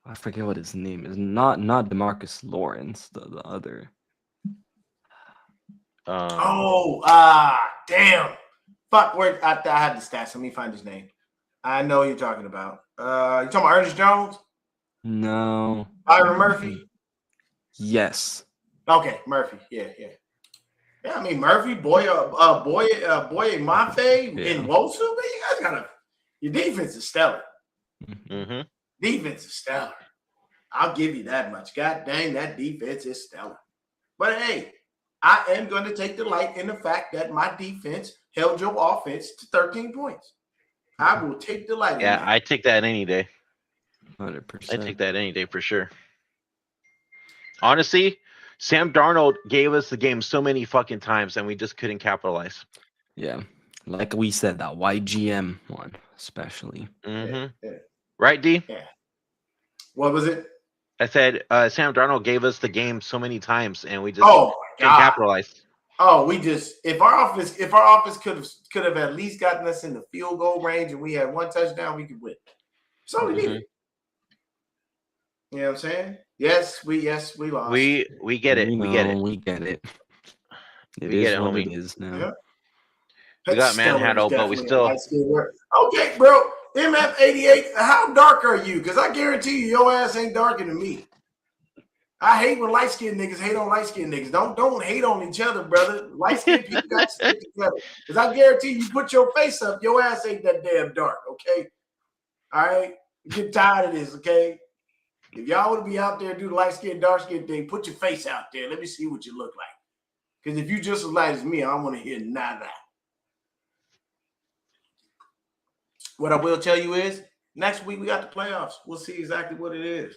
I forget what his name is. Not DeMarcus Lawrence, the other. Damn. Fuck, where I had the stats. Let me find his name. I know you're talking about. You talking about Ernest Jones? No. Byron Murphy? Yes. Okay, Murphy. Yeah. Yeah, I mean Murphy, Boye Mafe, and Wosu, man, you guys gotta. Your defense is stellar. Defense is stellar. I'll give you that much. God dang, that defense is stellar. But hey, I am going to take delight in the fact that my defense held your offense to 13 points. I will take delight in that. Yeah, I take that any day. 100%. I take that any day for sure. Honestly, Sam Darnold gave us the game so many fucking times and we just couldn't capitalize. Yeah. Like we said, that YGM one, especially. Right, D? Yeah. What was it? I said Sam Darnold gave us the game so many times and we just couldn't capitalize. Oh, if our offense could have at least gotten us in the field goal range and we had one touchdown, we could win. That's all we needed. You know what I'm saying? Yes, we lost. We get it. We get it. We get it. We get it, what homie. it is now. Yeah. We got manhandled, but we still. Okay, bro. MF88, how dark are you? Because I guarantee you, your ass ain't darker than me. I hate when light-skinned niggas hate on light-skinned niggas. Don't hate on each other, brother. Light-skinned people got to stick together. Because I guarantee you put your face up, your ass ain't that damn dark, okay? All right? Get tired of this, okay? If y'all want to be out there and do the light-skinned, dark-skinned thing, put your face out there. Let me see what you look like. Because if you just as light as me, I don't want to hear nada. What I will tell you is, next week we got the playoffs. We'll see exactly what it is.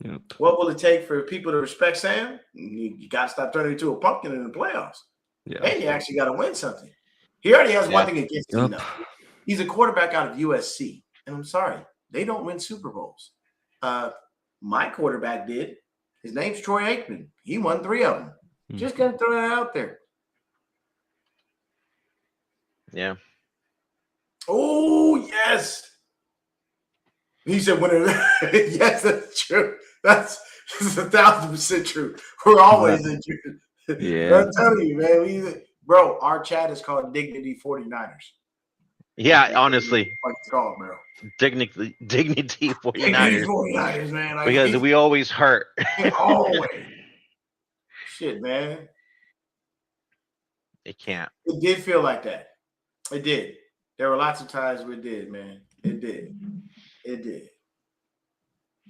Yep. What will it take for people to respect Sam? You got to stop turning into a pumpkin in the playoffs. Yeah. And you actually got to win something. He already has one thing against him, though. He's a quarterback out of USC. And I'm sorry, they don't win Super Bowls. My quarterback did. His name's Troy Aikman. He won 3 of them. Just got to throw that out there. Yeah. Oh, yes. He said, yes, that's true. That's 1,000% true. We're always in truth. Yeah. I'm telling you, man. Bro, our chat is called Dignity 49ers. Yeah, honestly. What it's called, bro. Dignity 49ers. Dignity 49ers, man. Like, because we always hurt. Always. Shit, man. It can't. It did feel like that. It did. There were lots of times where it did, man. It did. It did.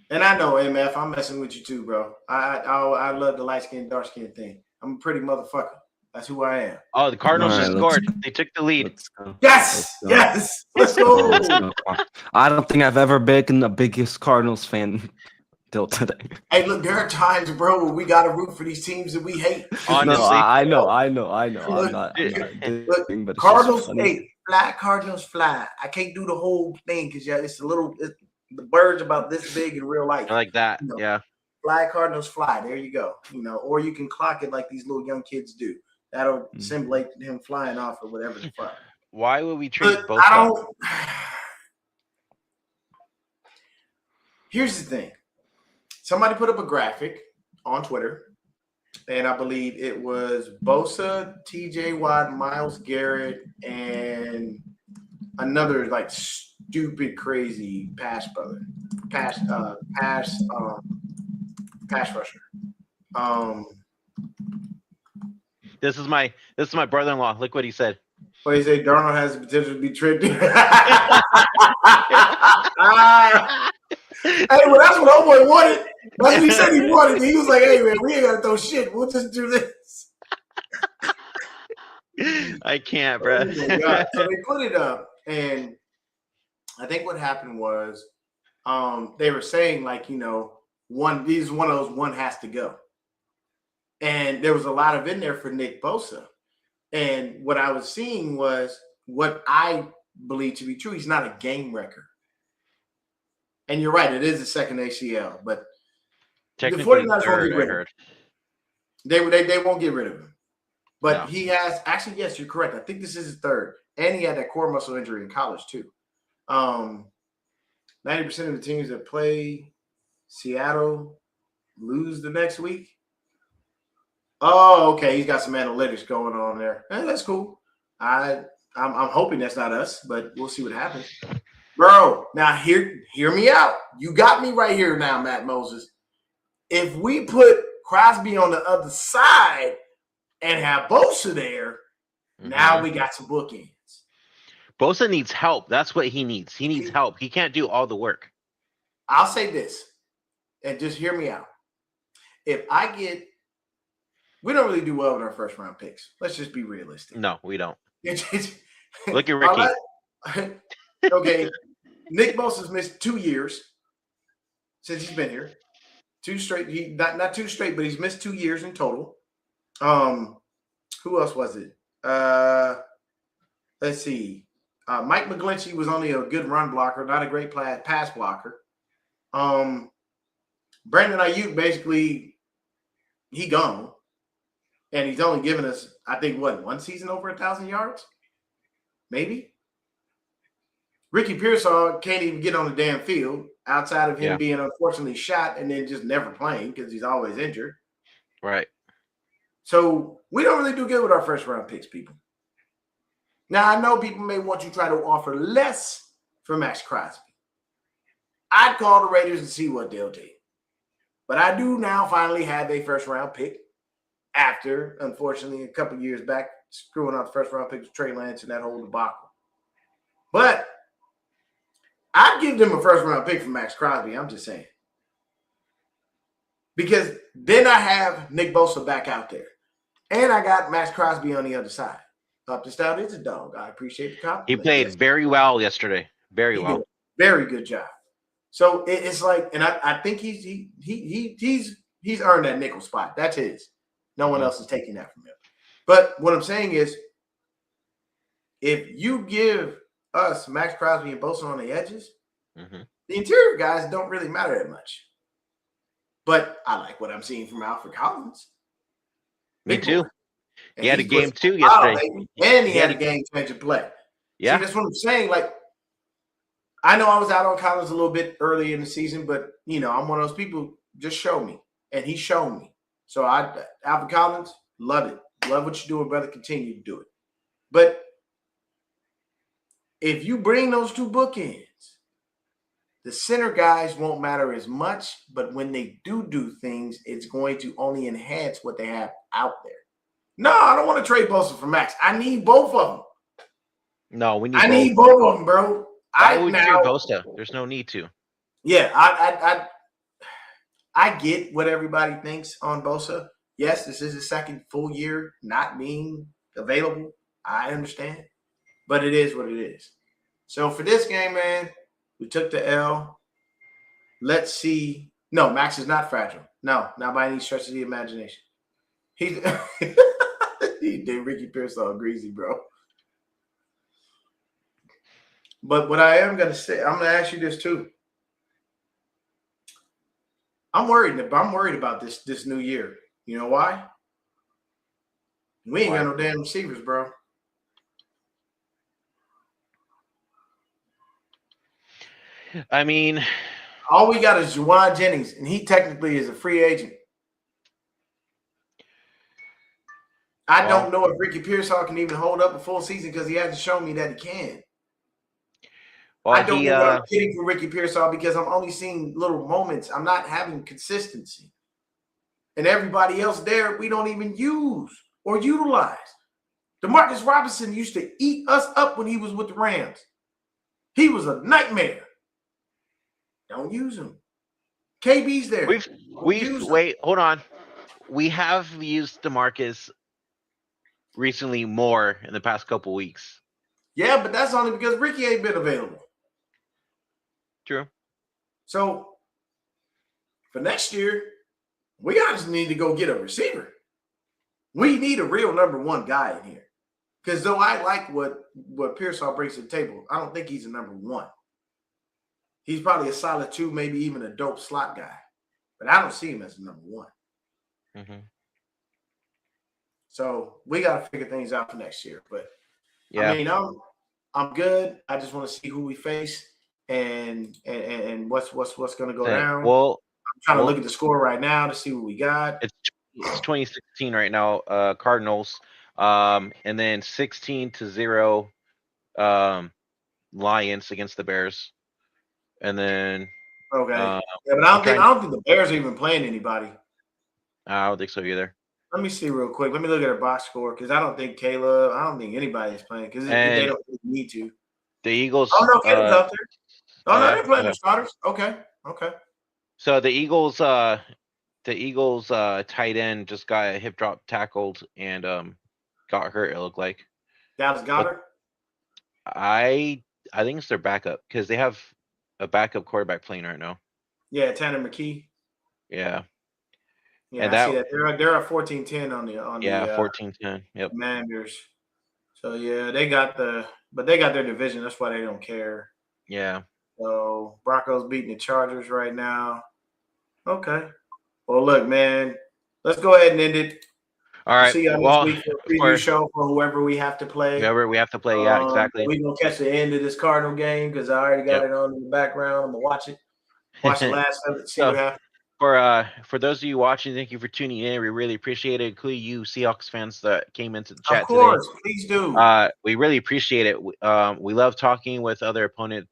And I know, MF, I'm messing with you too, bro. I love the light skin, dark skin thing. I'm a pretty motherfucker. That's who I am. Oh, the Cardinals just scored. They took the lead. Yes. Let's go. I don't think I've ever been the biggest Cardinals fan till today. Hey, look, there are times, bro, where we got to root for these teams that we hate. Honestly, I know. I'm not look, Cardinals, hey, fly, Cardinals, fly. I can't do the whole thing because it's the birds about this big in real life. I like that. Yeah. Fly, Cardinals, fly. There you go. Or you can clock it like these little young kids do. That'll simulate him flying off or whatever the fuck. Why would we trade both? Here's the thing. Somebody put up a graphic on Twitter, and I believe it was Bosa, TJ Watt, Myles Garrett, and another like stupid, crazy pass rusher. This is my brother-in-law. Look what he said. Well, he said Darnold has the potential to be tricked. Hey, well, that's what homeboy wanted. That's what he said he wanted. He was like, hey, man, we ain't got to throw shit. We'll just do this. I can't, bro. Oh, so they put it up, and I think what happened was they were saying, like, one of those one has to go. And there was a lot of in there for Nick Bosa. And what I was seeing was what I believe to be true. He's not a game wrecker. And you're right, it is a second ACL, but the 49ers won't get rid of him. They won't get rid of him. But he has actually, yes, you're correct. I think this is his third. And he had that core muscle injury in college too. 90% of the teams that play Seattle lose the next week. Oh, okay. He's got some analytics going on there. That's cool. I'm hoping that's not us, but we'll see what happens. Bro, now hear me out. You got me right here now, Matt Moses. If we put Crosby on the other side and have Bosa there, now we got some bookends. Bosa needs help. That's what he needs. He needs help. He can't do all the work. I'll say this, and just hear me out. We don't really do well with our first round picks. Let's just be realistic. No, we don't. Look at Ricky. Okay. Nick Bosa's missed 2 years since he's been here. 2 straight. He not 2 straight, but he's missed 2 years in total. Who else was it? Let's see. Mike McGlinchey was only a good run blocker, not a great pass blocker. Brandon Ayuk, basically, he gone. And he's only given us, I think, what, one season over 1,000 yards? Maybe. Ricky Pearsall can't even get on the damn field outside of him being unfortunately shot and then just never playing because he's always injured. Right. So we don't really do good with our first round picks, people. Now, I know people may want you to try to offer less for Max Crosby. I'd call the Raiders and see what they'll do. But I do now finally have a first round pick after, unfortunately, a couple years back, screwing up the first round pick with Trey Lance and that whole debacle. But I'd give them a first round pick for Max Crosby. I'm just saying. Because then I have Nick Bosa back out there. And I got Max Crosby on the other side. Up the stout is a dog. I appreciate the compliment. He played very well yesterday. Very well. Did a very good job. So it's like, and I think he's earned that nickel spot. That's his. No one else is taking that from him. But what I'm saying is, if you give us Max Crosby and Bosa on the edges, the interior guys don't really matter that much. But I like what I'm seeing from Alfred Collins. Me too. And he had a game too yesterday. And he had a game-changing play. Yeah. See, that's what I'm saying. Like, I know I was out on Collins a little bit early in the season, but, you know, I'm one of those people, just show me. And he showed me. So, Alfred Collins, love it. Love what you're doing, brother. Continue to do it. But if you bring those two bookends, the center guys won't matter as much, but when they do things, it's going to only enhance what they have out there. No, I don't want to trade Bosa for Max. I need both of them. No, we need. I need both of them, bro. Why would you trade Bosa? There's no need to. Yeah, I get what everybody thinks on Bosa. Yes, this is his second full year not being available. I understand, but it is what it is. So for this game, man, we took the L. Let's see. No, Max is not fragile. No, not by any stretch of the imagination. He did Ricky Pearsall greasy, bro. But what I am gonna say, I'm gonna ask you this too. I'm worried about this new year. You know why? We ain't got no damn receivers, bro. I mean, all we got is Juwan Jennings, and he technically is a free agent. I don't know if Ricky Pearsall can even hold up a full season because he hasn't shown me that he can. Well, I don't know what I'm getting from Ricky Pearsall because I'm only seeing little moments. I'm not having consistency. And everybody else there, we don't even use or utilize. Demarcus Robinson used to eat us up when he was with the Rams. He was a nightmare. Don't use him. KB's there. Wait, hold on. We have used DeMarcus recently more in the past couple weeks. Yeah, but that's only because Ricky ain't been available. True. So for next year, we honestly need to go get a receiver. We need a real number one guy in here. Because though I like what Pearsall brings to the table, I don't think he's a number one. He's probably a solid two, maybe even a dope slot guy. But I don't see him as a number one. So we got to figure things out for next year. But yeah, I mean, I'm good. I just want to see who we face and what's going to go down. Well, I'm trying to look at the score right now to see what we got. It's 2016 right now. Cardinals, and then 16-0 Lions against the Bears. And then okay, yeah, but I don't think the Bears are even playing anybody. I don't think so either. Let me see real quick. Let me look at our box score because I don't think anybody is playing because they don't really need to. The Eagles. Oh no, Caleb's out there. Oh no, they're playing the starters. Okay. So the Eagles tight end just got a hip drop tackled and got hurt. It looked like. Dallas Goedert. I think it's their backup because they have a backup quarterback playing right now. Yeah, Tanner McKee. Yeah. Yeah, and I see that they're at 14-10 on the 14-10. Yep. Commanders. So yeah, they got their division. That's why they don't care. Yeah. So Broncos beating the Chargers right now. Okay. Well, look, man, let's go ahead and end it. All right. See y'all Well, next week for a preview show for whoever we have to play. Whoever we have to play, yeah, exactly. We're gonna catch the end of this Cardinal game because I already got it on in the background. I'm gonna watch it. Watch the last of it, see what happens. For those of you watching, thank you for tuning in. We really appreciate it, including you Seahawks fans that came into the chat today. Of course, please do. We really appreciate it. We love talking with other opponent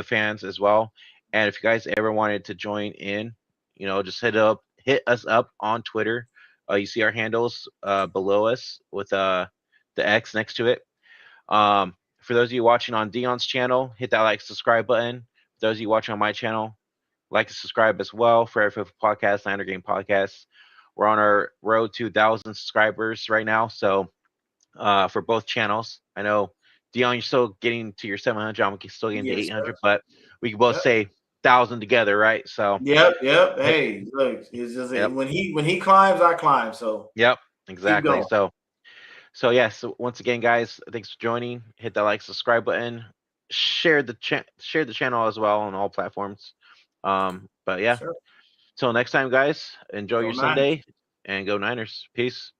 fans as well. And if you guys ever wanted to join in, you know, just hit us up on Twitter. You see our handles below us with the X next to it. For those of you watching on Deon's channel, hit that like, subscribe button. For those of you watching on my channel, like to subscribe as well for FF Podcast, Lander Game Podcast. We're on our road to 1,000 subscribers right now. So for both channels, I know Deon, you're still getting to your 700. I'm still getting to 800, but we can both say 1,000 together, right? So yep. Hey, look, it's just when he climbs, I climb. So yep, exactly. So yes, once again, guys, thanks for joining. Hit that like, subscribe button. Share the channel as well on all platforms. But yeah, till next time, guys, enjoy your Sunday and go Niners. Peace.